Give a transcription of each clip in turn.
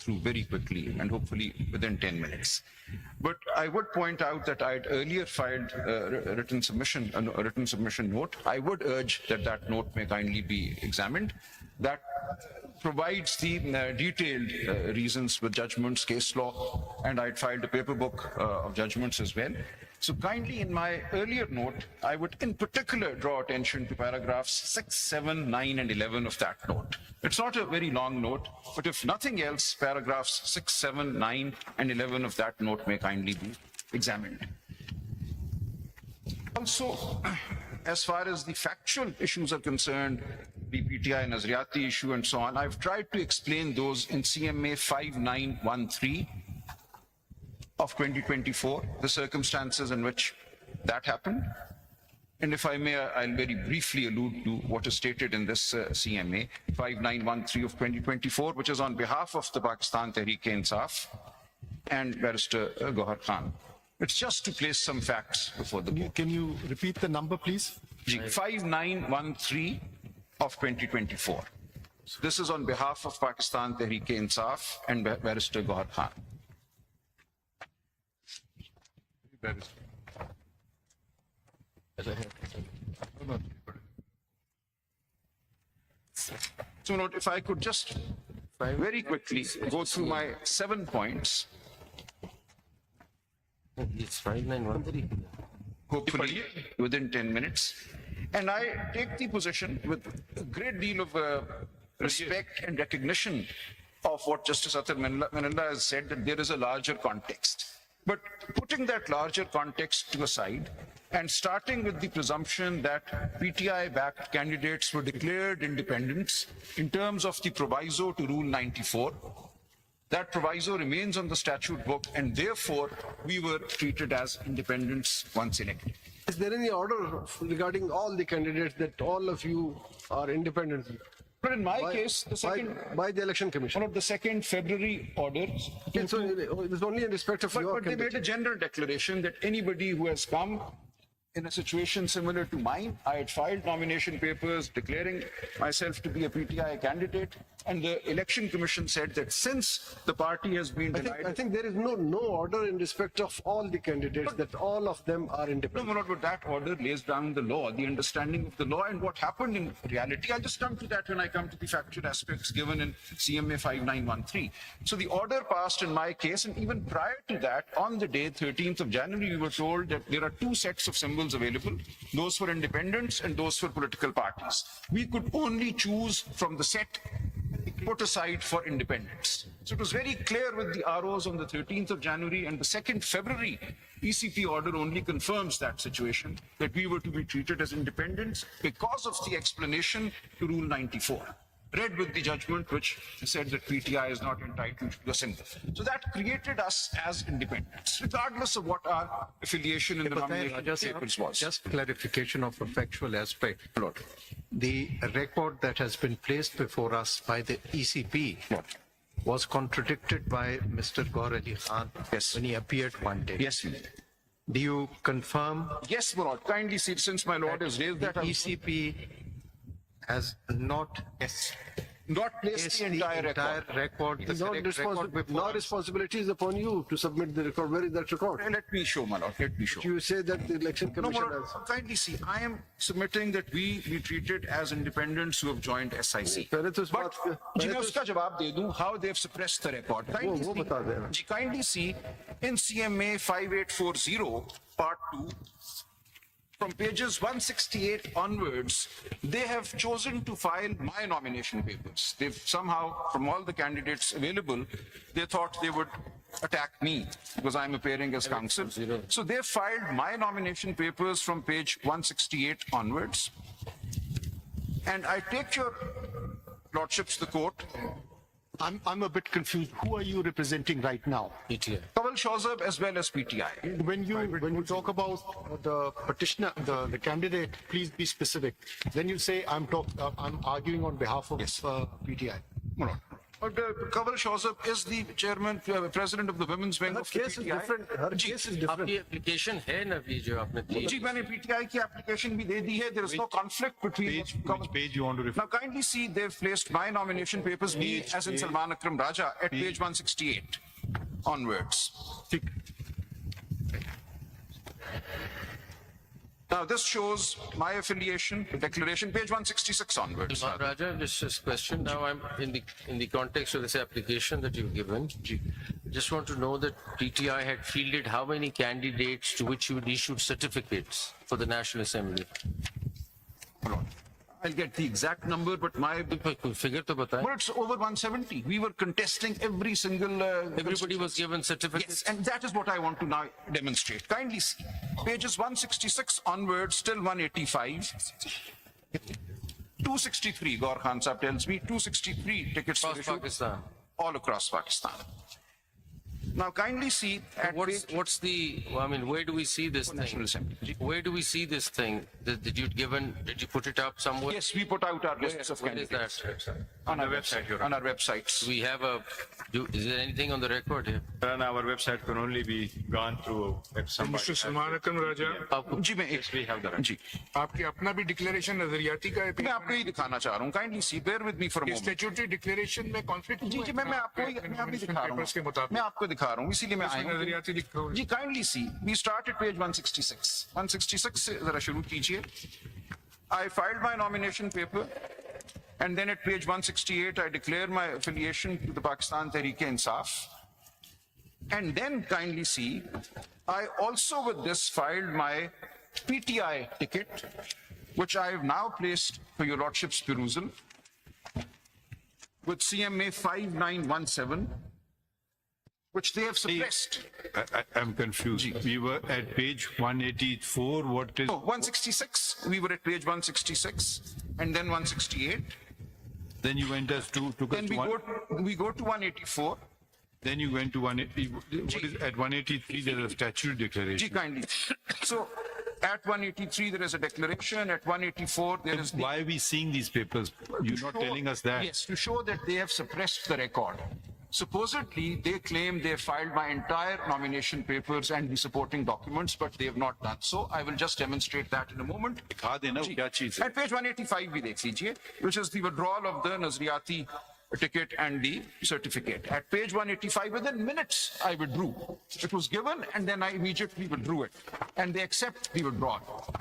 through very quickly and hopefully within 10 minutes. But I would point out that I had earlier filed a written submission note. I would urge that that note may kindly be examined. That provides the detailed reasons with judgments, case law, and I'd filed a paper book of judgments as well. So kindly, in my earlier note, I would in particular draw attention to paragraphs 6, 7, 9, and 11 of that note. It's not a very long note, but if nothing else, paragraphs 6, 7, 9, and 11 of that note may kindly be examined. Also, as far as the factual issues are concerned, the PTI Nazariati issue and so on, I've tried to explain those in CMA 5913 of 2024, the circumstances in which that happened. And if I may, I'll very briefly allude to what is stated in this CMA 5913 of 2024, which is on behalf of the Pakistan Tehreek-e-Insaf and Barrister Gohar Khan. It's just to place some facts before the board. Can you repeat the number, please? 5913 of 2024. So this is on behalf of Pakistan Tehreek-e-Insaf and Barrister Gohar Khan. So note, if I could just very quickly go through my 7 points. It's 5913. Hopefully within 10 minutes. And I take the position with a great deal of respect and recognition of what Justice Athar Manalla has said, that there is a larger context. But putting that larger context to a side and starting with the presumption that PTI-backed candidates were declared independents in terms of the proviso to Rule 94, that proviso remains on the statute book, and therefore we were treated as independents once elected. Is there any order regarding all the candidates that all of you are independent? But in my case, the second by the election commission. one of the 2nd February orders. So it's only in respect of your But they made a general declaration that anybody who has come in a situation similar to mine, I had filed nomination papers declaring myself to be a PTI candidate, and the election commission said that since the party has been denied. I think there is no order in respect of all the candidates, that all of them are independent. No, but that order lays down the law, the understanding of the law, and what happened in reality. I'll just come to that when I come to the factual aspects given in CMA 5913. So the order passed in my case, and even prior to that, on the day 13th of January, we were told that there are 2 sets of symbols available, those for independents and those for political parties. We could only choose from the set put aside for independents. So it was very clear with the ROs on the 13th of January, and the 2nd February ECP order only confirms that situation, that we were to be treated as independents because of the explanation to Rule 94. Read with the judgment which said that PTI is not entitled to a symbol. So that created us as independents, regardless of what our affiliation in the nomination papers was. Just clarification of a factual aspect. The record that has been placed before us by the ECP was contradicted by Mr. Gohar Ali Khan when he appeared one day. Yes, you did. Do you confirm? Yes, my lord. Kindly see, since my lord has raised that. The ECP has not placed the entire record. No responsibility is upon you to submit the record. Where is that record? Let me show, my lord. Let me show. You say that the election commission has. Kindly see, I am submitting that we be treated as independents who have joined SIC. But मैं उसका जवाब दे दूं how they have suppressed the record. Kindly see in CMA 5840 Part 2. From pages 168 onwards, they have chosen to file my nomination papers. They've somehow, from all the candidates available, they thought they would attack me because I'm appearing as counsel. So they filed my nomination papers from page 168 onwards. And I take your lordships to the court. I'm a bit confused. Who are you representing right now? PTI. Kawal Shawzab as well as PTI. When you talk about the petitioner, the candidate, please be specific. Then you say I'm arguing on behalf of PTI. No. Kanwal Shawzab is the chairman, president of the women's wing Her of the case is PTI. different. Her case is different. आपकी application है ना ये जो आपने दी जी मैंने PTI की application भी दे दी है. There is no conflict between. Which page you want to refer? Now kindly see they've placed my nomination papers, me as in Salman Akram Raja, at page 168 onwards. Now this shows my affiliation, declaration, page 166 onwards. Raja, just this question. Now I'm in the context of this application that you've given. Just want to know that PTI had fielded how many candidates to which you would issue certificates for the National Assembly. Hold on. I'll get the exact number, but my, Figure to बताएं. but it's over 170. We were contesting every single. Everybody was given certificates. Yes, and that is what I want to now demonstrate. Kindly see, pages 166 onwards, still 185. 263, Gaur Khan Sahib tells me, 263 tickets were Across issued Pakistan. all across Pakistan. Now kindly see at What's the, I mean, where do we see this National thing? Assembly. Where do we see this thing that you'd given, did you put it up somewhere? Yes, we put out our lists of Where is candidates that? on our website. On our websites. We have is there anything on the record here? And our website can only be gone through if somebody. Mr. Salman Akram Raja, जी मैं एक We have the right. जी आपकी अपना भी declaration नजरियाती का मैं आपको ही दिखाना चाह रहा हूँ. Kindly see, bear with me for a moment. Statutory declaration में कॉन्फ्लिक्ट जी जी मैं आपको भी दिखा रहा के हूँ. मुताबिक मैं आपको दिखा रहा हूँ, इसीलिए मैं आया हूँ. नजरियाती लिखा हुआ है। जी kindly see, we start at page 166. 166 से जरा शुरू कीजिए. I filed my nomination paper, and then at page 168 I declare my affiliation to the Pakistan Tehreek-e-Insaf. And then kindly see, I also with this filed my PTI ticket, which I have now placed for your lordship's perusal, with CMA 5917, which they have suppressed. I'm confused. We were at page 184. What is? No, 166, we were at page 166, and then 168. Then you went us to, took us Then to one. we go to 184. Then you went to 180. What is at 183? There's a statutory Ji, declaration. kindly. So at 183, there is a declaration. At 184, there is the. Why are we seeing these papers? You're not show- telling us that. Yes, to show that they have suppressed the record. Supposedly, they claim they filed my entire nomination papers and the supporting documents, but they have not done so. I will just demonstrate that in a moment. दिखा देना वो क्या चीज है? At page 185 भी देख लीजिए, which is the withdrawal of the Nazriyati ticket and the certificate. At page 185, within minutes, I withdrew. It was given, and then I immediately withdrew it, and they accept the withdrawal.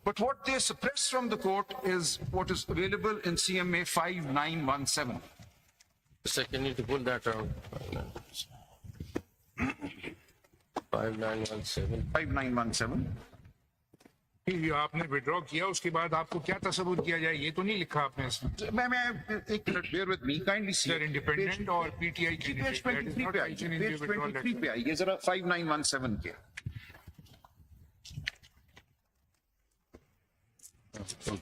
But what they suppress from the court is what is available in CMA 5917. Second, need to pull that out. 5917. 5917. ये आपने withdraw किया उसके बाद आपको क्या तस्वुर किया जाए ये तो नहीं लिखा आपने इसमें मैं एक minute bear with me, kindly see. Sir independent और पीटीआई Page 23 पे आइए, page 23 पे आइए, जरा 5917 के.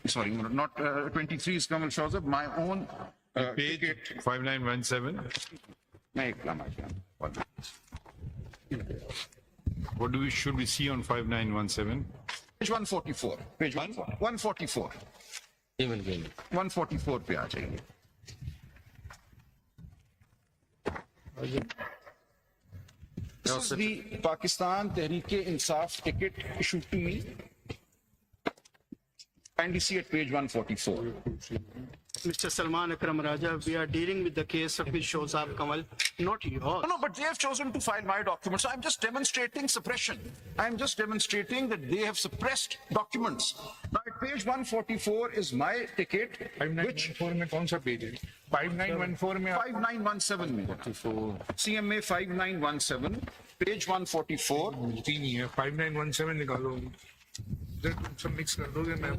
Sorry, not 23 is Kanwal Shawzab, my own Page ticket. 5917. मैं एक लाना चाहता हूँ. What should we see on 5917? Page 144. Page 144. Email again. 144 पे आ जाइए. This is the Pakistan Tehreek-e-Insaf ticket issued to me. Kindly see at page 144. Mr. Salman Akram Raja, we are dealing with the case of Ms. Shawzab Kanwal, not yours. No, but they have chosen to file my documents. So I'm just demonstrating suppression. I'm just demonstrating that they have suppressed documents. Now at page 144 is my ticket, which 5914 में कौन सा page है 5914 में 5917 में. CMA 5917, page 144. मिलती नहीं है 5917 निकालो सब मिक्स कर दोगे मैं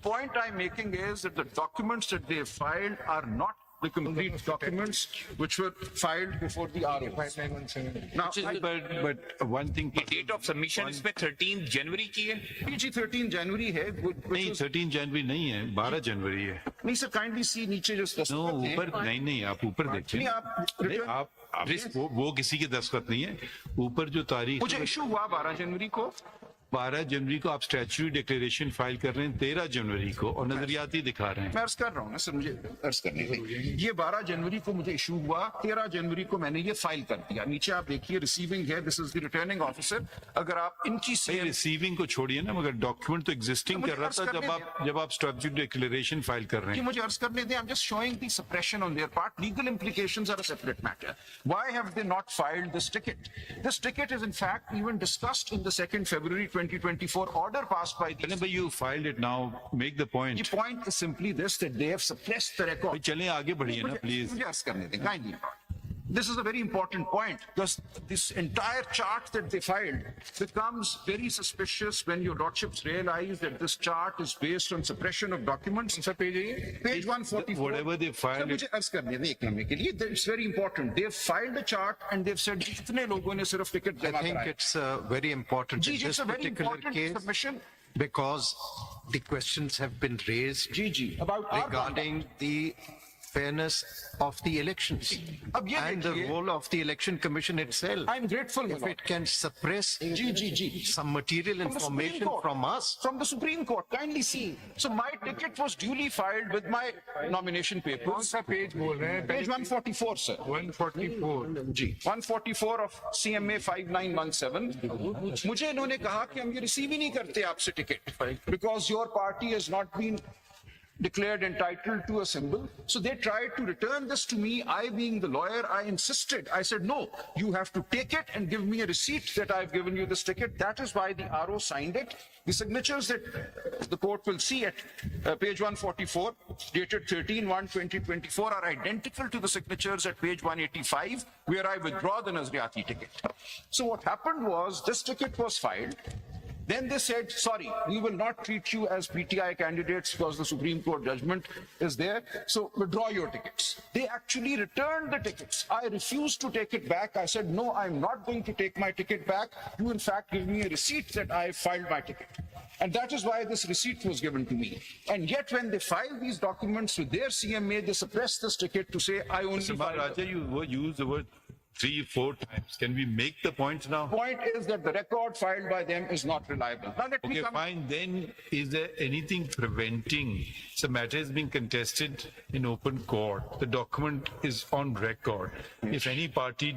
Point I'm making is that the documents that they have filed are not the complete documents which were filed before the RO. 5917 Now, But one thing. Date of submission इसमें 13 जनवरी की है. PG 13 January है, which नहीं was, 13 जनवरी नहीं है 12 जनवरी है. नहीं sir, kindly see नीचे जो नो ऊपर नहीं आप ऊपर देखिए. नहीं, आप नहीं, return- आप वो किसी के दस्तखत नहीं है. ऊपर जो तारीख मुझे इशू हुआ 12 जनवरी को, 12 जनवरी को आप स्टैच्यूटरी डिक्लेरेशन फाइल कर रहे हैं 13 जनवरी को और नजरियाती दिखा रहे हैं। मैं अर्ज कर रहा हूँ ना सर, मुझे अर्ज करने दें। ये 12 जनवरी को मुझे इशू हुआ, 13 जनवरी को मैंने ये फाइल कर दिया। नीचे आप देखिए रिसीविंग है, this is the returning officer. अगर आप इनकी नहीं, रिसीविंग को छोड़िए ना, मगर डॉक्यूमेंट तो एग्जिस्टिंग मुझे कर रहा अर्ज था करने जब आप स्टैच्यूटरी डिक्लेरेशन फाइल कर रहे कि हैं। मुझे अर्ज करने दें, I'm just showing the suppression on their part. Legal implications are a separate matter. Why have they not filed this ticket? This ticket is in fact even discussed in the 2nd February 2024 order passed by the... Whenever you filed it now, make the point. The point is simply this, that they have suppressed the record. भाई चलें आगे बढ़िए ना please. मुझे अर्ज करने दें, kindly. This is a very important point because this entire chart that they filed becomes very suspicious when your lordships realize that this chart is based on suppression of documents. Sir, page है? Page 144. Whatever they filed, Sir, मुझे अर्ज करने दें एक लम्हे के लिए. It's very important. They've filed a chart and they've said कितने लोगों ने सिर्फ टिकट I जमा think कराए. it's very important ji, in ji, this it's a very particular important case submission. because the questions have been raised ji, ji, about our regarding the fairness of the elections अब ये and the देखिए- role of the election commission itself. I'm grateful, my If lord. it can suppress जी, जी, जी. some material From the Supreme information Court. from us, From the Supreme Court, kindly see. So my ticket was duly filed with my nomination कौन papers. सा page बोल रहे हैं? Page 144, sir. 144. Ji 144 of CMA 5917. मुझे इन्होंने कहा कि हम ये रिसीव ही नहीं करते आपसे ticket because your party has not been declared entitled to a symbol. So they tried to return this to me. I being the lawyer, I insisted. I said, no, you have to take it and give me a receipt that I've given you this ticket. That is why the RO signed it. The signatures that the court will see at page 144, dated 13/1/2024, are identical to the signatures at page 185, where I withdraw the Nazriati ticket. So what happened was, this ticket was filed. Then they said, sorry, we will not treat you as PTI candidates because the Supreme Court judgment is there. So withdraw your tickets. They actually returned the tickets. I refused to take it back. I said, no, I'm not going to take my ticket back. You in fact give me a receipt that I filed my ticket. And that is why this receipt was given to me. And yet when they file these documents with their CMA, they suppress this ticket to say, I only Mr. filed Raja, you used the word 3-4 times. Can we make the points now? The point is that the record filed by them is not reliable. Now let me Okay, come. fine. Then is there anything preventing? The matter is being contested in open court. The document is on record. If any party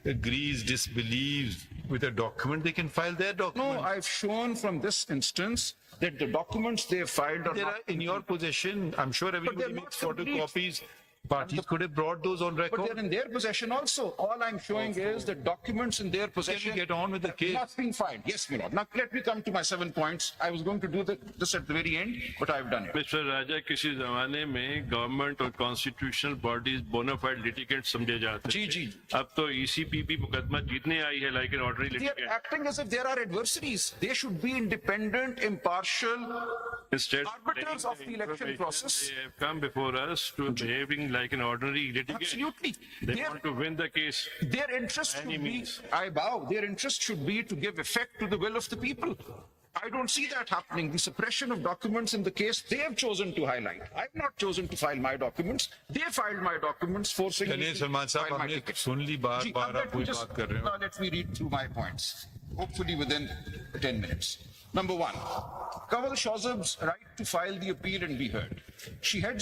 disagrees, disbelieves with a document, they can file their No, document. I've shown from this instance that the documents they have filed are They not are in your possession. I'm sure everybody they're not makes complete. photocopies. Parties could have brought those on But record. they're in their possession also. All I'm showing is that documents in their possession. get on with the case? Not being filed. Yes, my lord. Now let me come to my 7 points. I was going to do this at the very end, but I've done it. Mister Raja, किसी जमाने में government और constitutional bodies bonafide litigant समझे जाते जी, थे। जी। अब तो ईसीपीपी मुकदमा जीतने आई है like an ordinary They are litigant. acting as if there are adversaries. They should be independent, impartial, Instead arbiters of the election process. They have come before us to behaving like an ordinary litigant. Absolutely. They Their- want to win the case. Their interest By any should be, means. I bow, their interest should be to give effect to the will of the people. I don't see that happening. The suppression of documents in the case they have chosen to highlight. I've not chosen to file my documents. They filed my documents forcing me चलिए to Salman साहब, file my हमने ticket. सुन ली बात, जी, बार अब let me कोई just- बात कर रहे हो। Now let me read through my points, hopefully within 10 minutes. Number one, Kawal Shawzab's right to file the appeal and be heard. She heads